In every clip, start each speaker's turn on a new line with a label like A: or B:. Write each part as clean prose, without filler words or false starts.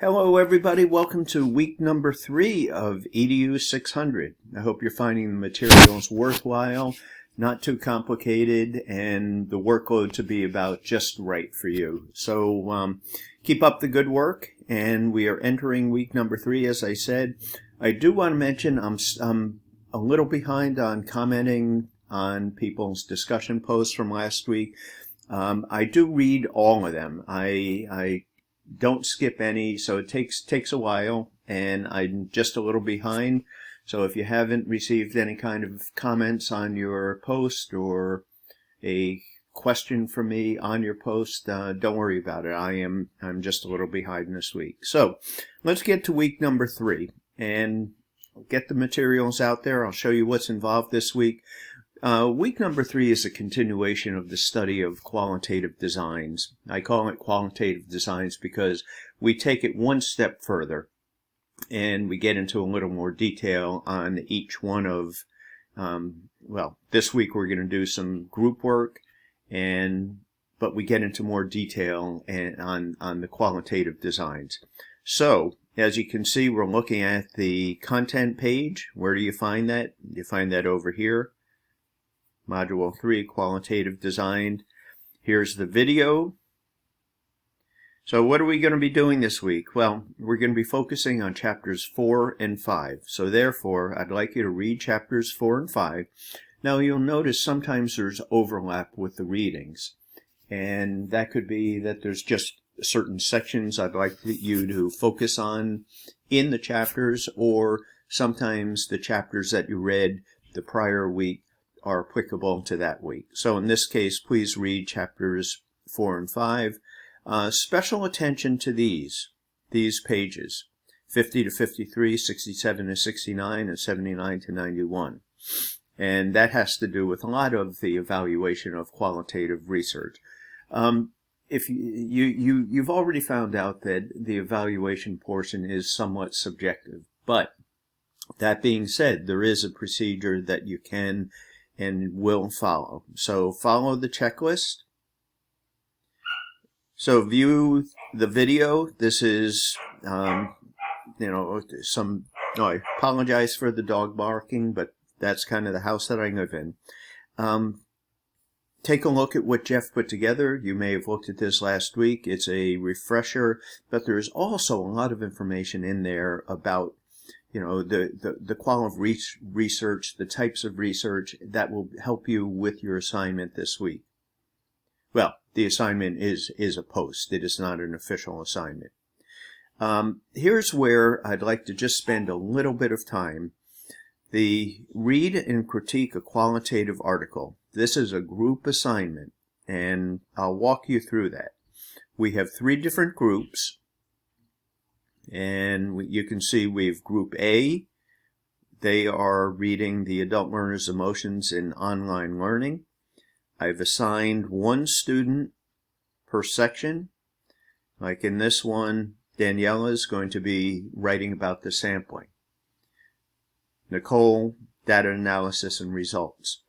A: Hello everybody, welcome to week number 3 of EDU 600. I hope you're finding the materials worthwhile, not too complicated, and the workload to be about just right for you. So keep up the good work, and we are entering week number 3, as I said. I do want to mention I'm a little behind on commenting on people's discussion posts from last week. I do read all of them. I don't skip any, so it takes a while, and I'm just a little behind. So if you haven't received any kind of comments on your post or a question from me on your post, don't worry about it. I'm just a little behind this week. So let's get to week number 3 and get the materials out there. I'll show you what's involved this week. Week number 3 is a continuation of the study of qualitative designs. I call it qualitative designs because we take it one step further and we get into a little more detail on each one of, this week we're going to do some group work, but we get into more detail on the qualitative designs. So, as you can see, we're looking at the content page. Where do you find that? You find that over here. Module 3, Qualitative Design. Here's the video. So what are we going to be doing this week? Well, we're going to be focusing on chapters 4 and 5. So therefore, I'd like you to read chapters 4 and 5. Now you'll notice sometimes there's overlap with the readings. And that could be that there's just certain sections I'd like you to focus on in the chapters, or sometimes the chapters that you read the prior week are applicable to that week. So in this case, please read chapters 4 and 5. Special attention to these pages, 50 to 53, 67 to 69, and 79 to 91. And that has to do with a lot of the evaluation of qualitative research. If you've already found out that the evaluation portion is somewhat subjective, but that being said, there is a procedure that you can and will follow. So follow the checklist. So view the video. This is, I apologize for the dog barking, but that's kind of the house that I live in. Take a look at what Jeff put together. You may have looked at this last week. It's a refresher, but there's also a lot of information in there about the quality of research, the types of research that will help you with your assignment this week. Well, the assignment is a post. It is not an official assignment. Here's where I'd like to just spend a little bit of time. Read and critique a qualitative article. This is a group assignment, and I'll walk you through that. We have 3 different groups. And you can see we have Group A. They are reading the Adult Learner's Emotions in Online Learning. I've assigned 1 student per section. Like in this one, Daniela is going to be writing about the sampling. Nicole, data analysis and results.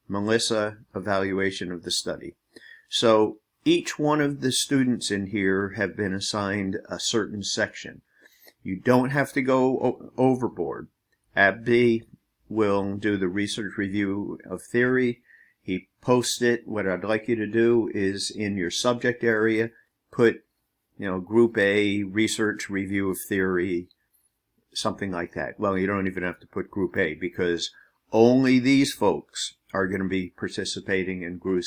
A: Melissa, evaluation of the study. So each one of the students in here have been assigned a certain section. You don't have to go overboard. Ed.D will do the research review of theory. He posts it. What I'd like you to do is in your subject area, put, Group A, research review of theory, something like that. Well, you don't even have to put Group A because only these folks are going to be participating in Group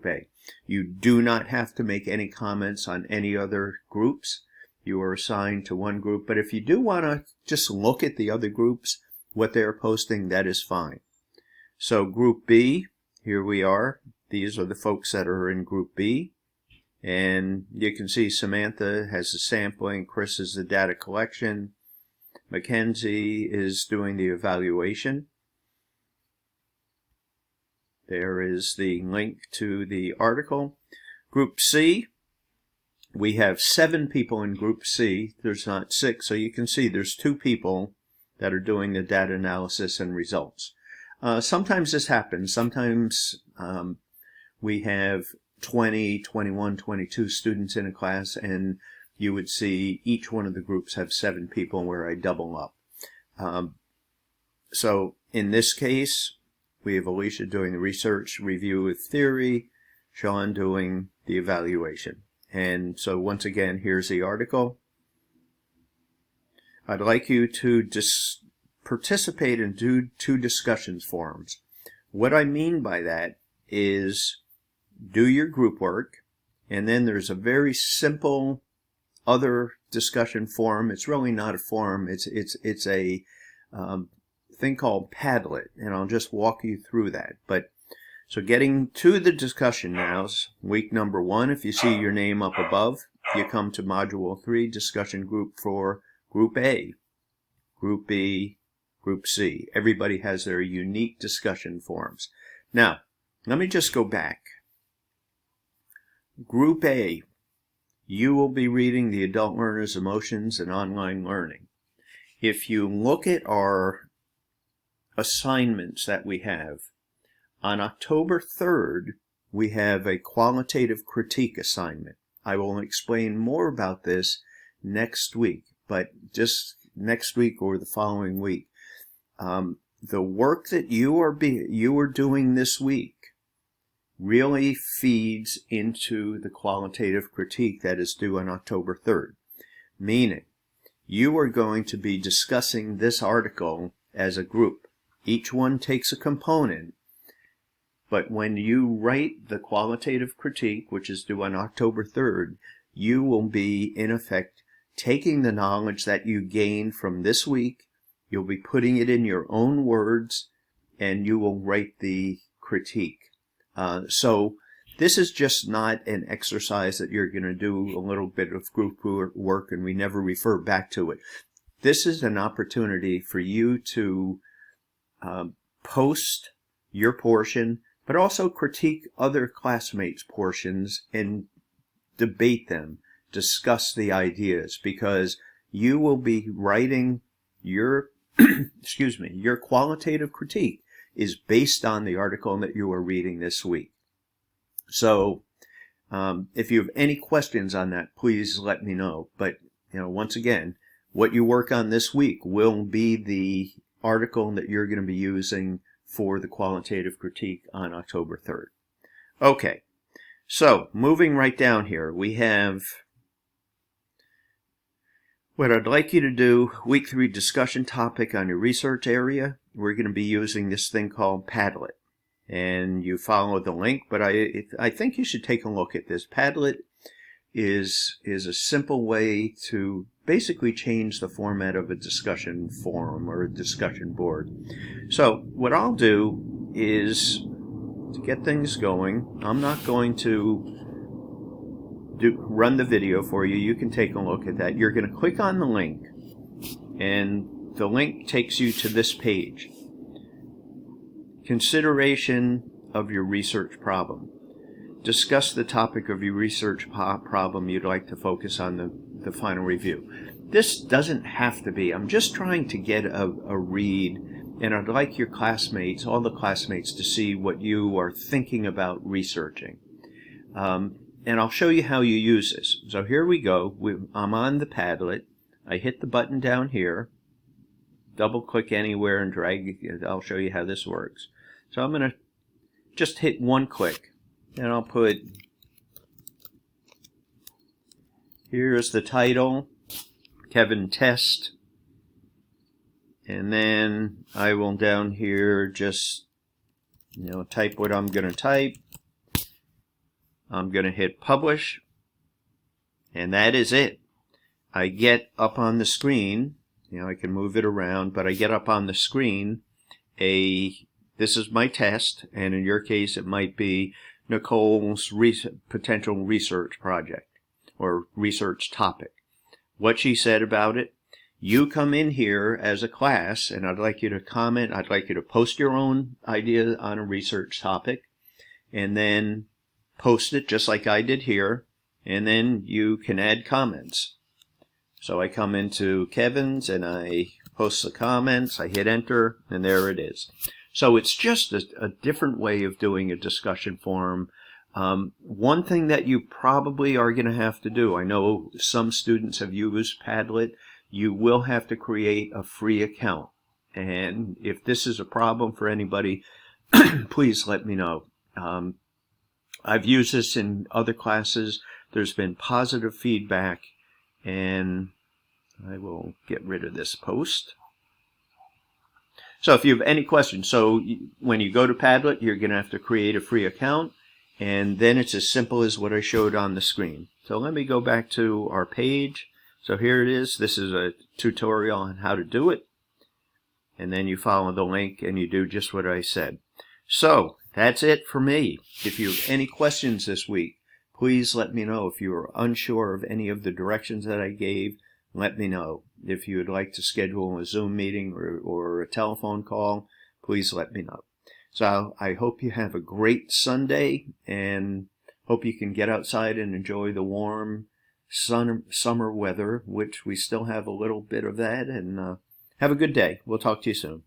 A: A. You do not have to make any comments on any other groups. You are assigned to one group. But if you do want to just look at the other groups, what they're posting, that is fine. So Group B, here we are. These are the folks that are in Group B. And you can see Samantha has the sampling. Chris is the data collection. Mackenzie is doing the evaluation. There is the link to the article. Group C, we have 7 people in Group C. There's not 6, so you can see there's 2 people that are doing the data analysis and results. Sometimes this happens. Sometimes we have 20, 21, 22 students in a class, and you would see each one of the groups have 7 people where I double up. So in this case, we have Alicia doing the research review with theory, Sean doing the evaluation. And so once again, here's the article. I'd like you to participate in 2 discussions forums. What I mean by that is do your group work, and then there's a very simple other discussion forum. It's really not a forum. It's a thing called Padlet, and I'll just walk you through that. But so getting to the discussion now, week number 1. If you see your name up above, you come to Module 3, discussion group for Group A, Group B, Group C. Everybody has their unique discussion forums. Now, let me just go back. Group A, you will be reading the Adult Learner's Emotions and Online Learning. If you look at our assignments that we have, on October 3rd, we have a qualitative critique assignment. I will explain more about this next week, but just next week or the following week. The work that you are doing this week really feeds into the qualitative critique that is due on October 3rd. Meaning, you are going to be discussing this article as a group. Each one takes a component, but when you write the qualitative critique, which is due on October 3rd, you will be, in effect, taking the knowledge that you gained from this week, you'll be putting it in your own words, and you will write the critique. So this is just not an exercise that you're going to do a little bit of group work and we never refer back to it. This is an opportunity for you to post your portion, but also critique other classmates' portions and debate them, discuss the ideas, because you will be writing your excuse me, your qualitative critique is based on the article that you are reading this week. So if you have any questions on that, please let me know. But once again, what you work on this week will be the article that you're going to be using for the qualitative critique on October 3rd. Okay, so moving right down here, we have what I'd like you to do, week 3 discussion topic on your research area. We're going to be using this thing called Padlet. And you follow the link, but I think you should take a look at this. Padlet is a simple way to basically change the format of a discussion forum or a discussion board. So what I'll do is, to get things going, I'm not going to run the video for you. You can take a look at that. You're going to click on the link, and the link takes you to this page. Consideration of your research problem. Discuss the topic of your research problem you'd like to focus on the final review. This doesn't have to be. I'm just trying to get a read, and I'd like your classmates, all the classmates, to see what you are thinking about researching. And I'll show you how you use this. So here we go. I'm on the Padlet. I hit the button down here. Double click anywhere and drag. I'll show you how this works. So I'm going to just hit one click, and I'll put, here's the title, Kevin Test, and then I will down here just type what I'm going to type. I'm going to hit publish, and that is it. I get up on the screen, I can move it around, but I get up on the screen this is my test, and in your case it might be Nicole's potential research project or research topic. What she said about it. You come in here as a class, and I'd like you to comment. I'd like you to post your own idea on a research topic, and then post it just like I did here, and then you can add comments. So I come into Kevin's and I post the comments, I hit enter, and there it is. So it's just a different way of doing a discussion forum. One thing that you probably are going to have to do, I know some students have used Padlet, you will have to create a free account. And if this is a problem for anybody, please let me know. I've used this in other classes. There's been positive feedback, and I will get rid of this post. So if you have any questions, so when you go to Padlet, you're going to have to create a free account, and then it's as simple as what I showed on the screen. So let me go back to our page. So here it is. This is a tutorial on how to do it. And then you follow the link and you do just what I said. So that's it for me. If you have any questions this week, please let me know. If you are unsure of any of the directions that I gave, let me know. If you would like to schedule a Zoom meeting or a telephone call, please let me know. So I hope you have a great Sunday, and hope you can get outside and enjoy the warm summer weather, which we still have a little bit of that, and have a good day. We'll talk to you soon.